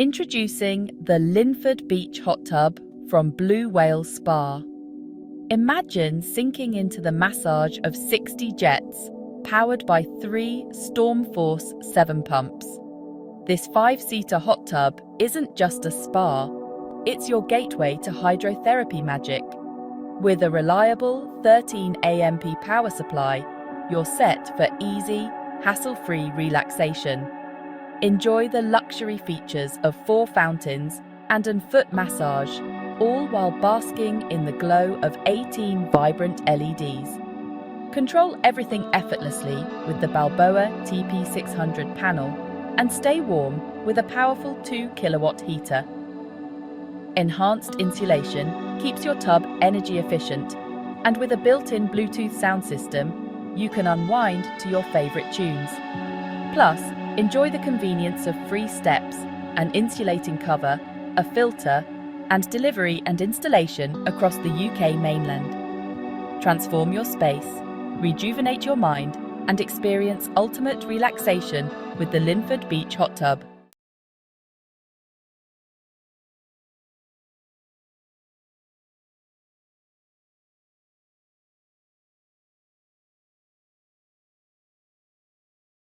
Introducing the Lynford Beach Hot Tub from Blue Whale Spa. Imagine sinking into the massage of 60 jets, powered by 3 Storm Force 7 pumps. This 5-seater hot tub isn't just a spa, it's your gateway to hydrotherapy magic. With a reliable 13 AMP power supply, you're set for easy, hassle-free relaxation. Enjoy the luxury features of 4 fountains and an foot massage, all while basking in the glow of 18 vibrant LEDs. Control everything effortlessly with the Balboa TP600 panel and stay warm with a powerful 2-kilowatt heater. Enhanced insulation keeps your tub energy efficient, and with a built-in Bluetooth sound system, you can unwind to your favorite tunes. Plus, enjoy the convenience of free steps, an insulating cover, a filter, and delivery and installation across the UK mainland. Transform your space, rejuvenate your mind, and experience ultimate relaxation with the Lynford Beach Hot Tub.